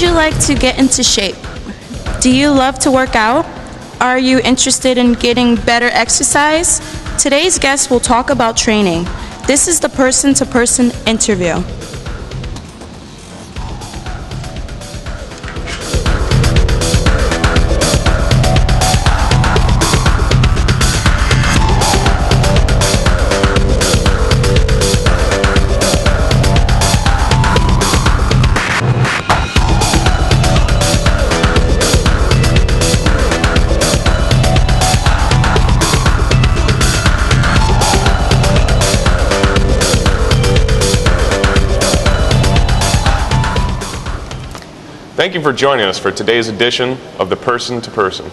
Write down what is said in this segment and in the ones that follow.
you like to get into shape? Do you love to work out? Are you interested in getting better exercise? Today's guest will talk about training. This is the person-to-person interview. Thank you for joining us for today's edition of the Person-to-Person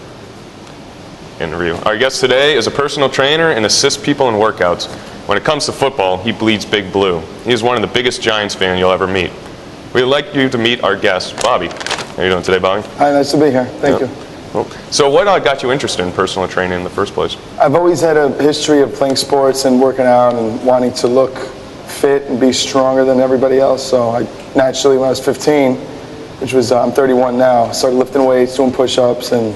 interview. Our guest today is a personal trainer and assists people in workouts. When it comes to football, he bleeds big blue. He is one of the biggest Giants fans you'll ever meet. We'd like you to meet our guest, Bobby. How are you doing today, Bobby? Hi, nice to be here. Thank you. Well, so what got you interested in personal training in the first place? I've always had a history of playing sports and working out and wanting to look fit and be stronger than everybody else. So I naturally, when I was 15, which was, I'm 31 now, started lifting weights, doing push-ups, and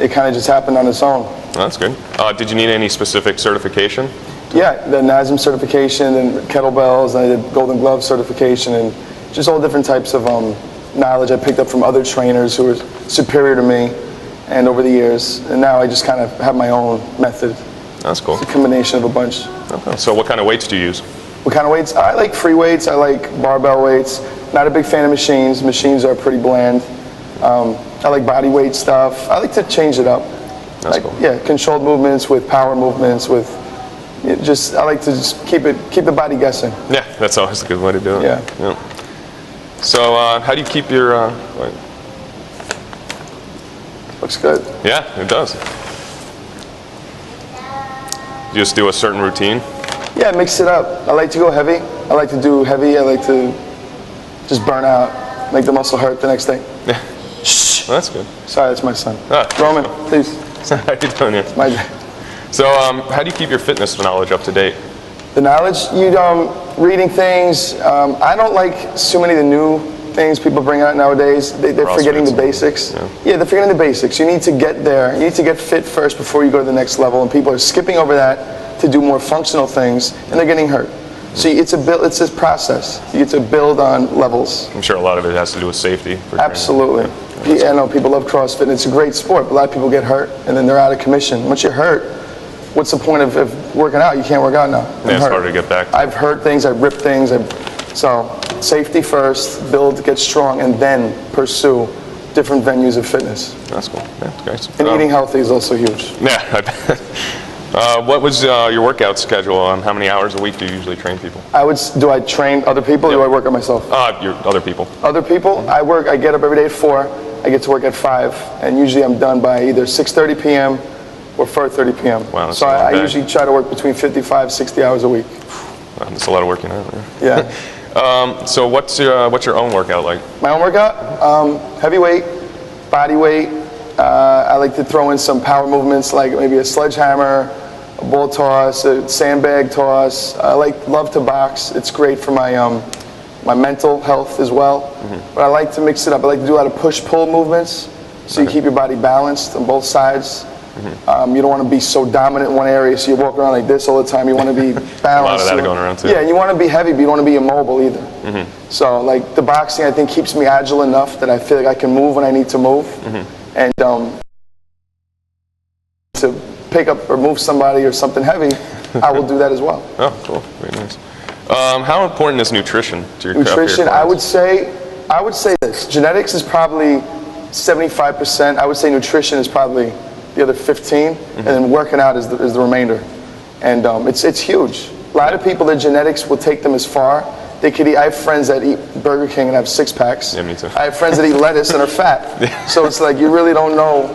it kind of just happened on its own. That's good. Did you need any specific certification? Yeah, the NASM certification and kettlebells, and I did Golden Glove certification, and just all different types of knowledge I picked up from other trainers who were superior to me and over the years. And now I just kind of have my own method. That's cool. It's a combination of a bunch. Okay. So what kind of weights do you use? What kind of weights? I like free weights. I like barbell weights. Not a big fan of machines. Machines are pretty bland. I like body weight stuff. I like to change it up. That's cool. Yeah, controlled movements with power movements with I like to just keep the body guessing. Yeah, that's always a good way to do it. Yeah. So how do you keep your weight? Looks good. Yeah, it does. You just do a certain routine? Yeah, mix it up. I like to go heavy. I like to do heavy. I like to just burn out, make the muscle hurt the next day. Yeah. Shh. Well, that's good. Sorry, that's my son. Ah. Roman, please. How you doing here? It's my day. So how do you keep your fitness knowledge up to date? The knowledge? Reading things. I don't like so many of the new things people bring out nowadays. They're forgetting the basics. Yeah, they're forgetting the basics. You need to get there. You need to get fit first before you go to the next level, and people are skipping over that to do more functional things, and they're getting hurt. So it's this process. You get to build on levels. I'm sure a lot of it has to do with safety. Absolutely. I know people love CrossFit, and it's a great sport, but a lot of people get hurt, and then they're out of commission. Once you're hurt, what's the point of working out? You can't work out now. Yeah, it's harder to get back. I've hurt things, I've ripped things. So safety first, build, get strong, and then pursue different venues of fitness. That's cool. Yeah, great. And eating healthy is also huge. Yeah, I bet. What was your workout schedule? How many hours a week do you usually train people? Do I train other people or do I work on myself? Your other people. Other people? I get up every day at 4. I get to work at 5. And usually I'm done by either 6:30 p.m. or 4:30 p.m. Wow, so I usually try to work between 55, 60 hours a week. Wow, that's a lot of work, Yeah. So what's your own workout like? My own workout? Heavy weight, body weight. I like to throw in some power movements like maybe a sledgehammer, a ball toss, a sandbag toss. I love to box. It's great for my mental health as well. But I like to mix it up. I like to do a lot of push-pull movements so you keep your body balanced on both sides. You don't want to be so dominant in one area so you walk around like this all the time. You want to be balanced. A lot of that going around too. Yeah, and you want to be heavy, but you don't want to be immobile either. So like the boxing I think keeps me agile enough that I feel like I can move when I need to move. And to pick up or move somebody or something heavy, I will do that as well. Oh, cool. Very nice. How important is nutrition to your nutrition? I would say this. Genetics is probably 75%. I would say nutrition is probably the other 15, and then working out is the remainder. And it's huge. A lot of people, their genetics will take them as far. They could eat. I have friends that eat Burger King and have 6 packs. Yeah, me too. I have friends that eat lettuce and are fat. So it's like you really don't know.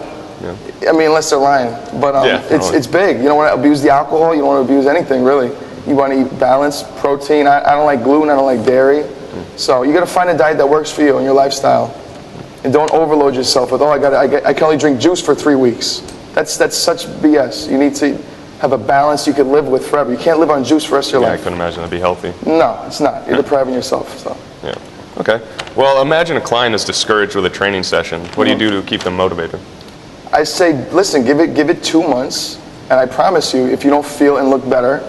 I mean, unless they're lying. But it's big. You don't want to abuse the alcohol. You don't want to abuse anything, really. You want to eat balanced protein. I don't like gluten. I don't like dairy. So you got to find a diet that works for you and your lifestyle. And don't overload yourself with, I can only drink juice for 3 weeks. That's such BS. You need to have a balance you can live with forever. You can't live on juice for the rest of your life. I couldn't imagine that'd be healthy. No, it's not. You're depriving yourself. So. Yeah. Okay. Well, imagine a client is discouraged with a training session. What do you do to keep them motivated? I say, listen, give it 2 months, and I promise you, if you don't feel and look better,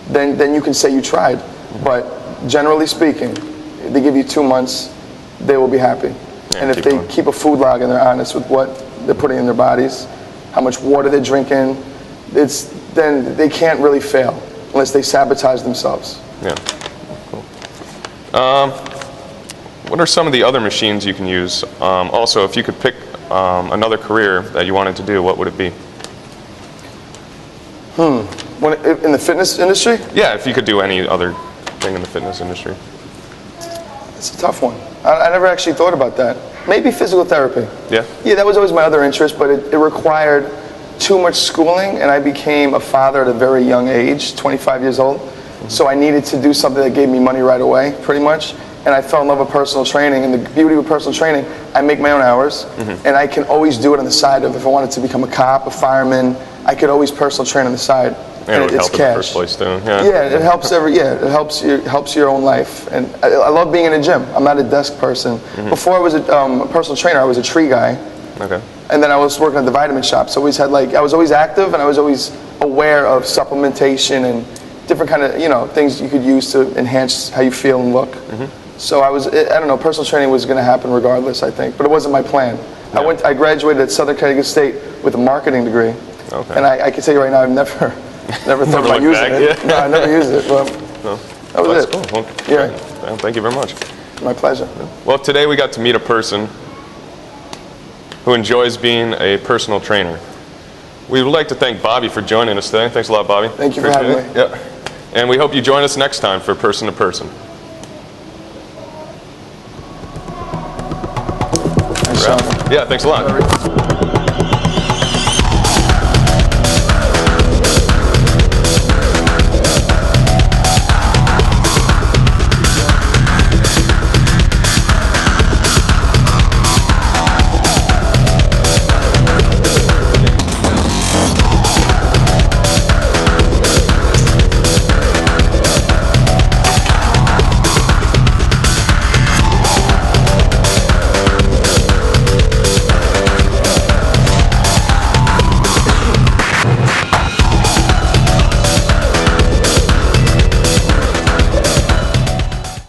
then you can say you tried. But generally speaking, if they give you 2 months, they will be happy. Yeah, and if they keep a food log and they're honest with what they're putting in their bodies, how much water they're drinking, then they can't really fail unless they sabotage themselves. Yeah. Cool. What are some of the other machines you can use? Also, if you could pick another career that you wanted to do, what would it be? In the fitness industry? Yeah, if you could do any other thing in the fitness industry. It's a tough one. I never actually thought about that. Maybe physical therapy. Yeah? Yeah, that was always my other interest, but it required too much schooling, and I became a father at a very young age, 25 years old. So I needed to do something that gave me money right away, pretty much. And I fell in love with personal training, and the beauty of personal training, I make my own hours, and I can always do it on the side of, if I wanted to become a cop, a fireman, I could always personal train on the side. And it would it's help cash. in the first place too. Yeah. Yeah, it helps it helps your own life. And I love being in a gym. I'm not a desk person. Before I was a personal trainer, I was a tree guy. Okay. And then I was working at the vitamin shop. So I was always active, and I was always aware of supplementation and different kind of things you could use to enhance how you feel and look. So I don't know, personal training was going to happen regardless, I think, but it wasn't my plan. Yeah. I graduated at Southern Connecticut State with a marketing degree. Okay. And I can tell you right now, I've never thought about using it. Yeah. No, I never used it. But that was it. Cool. Well, yeah. Well, thank you very much. My pleasure. Well, today we got to meet a person who enjoys being a personal trainer. We would like to thank Bobby for joining us today. Thanks a lot, Bobby. Thank you for having me. Yeah. And we hope you join us next time for Person to Person. Thanks, Sean. Yeah, thanks a lot.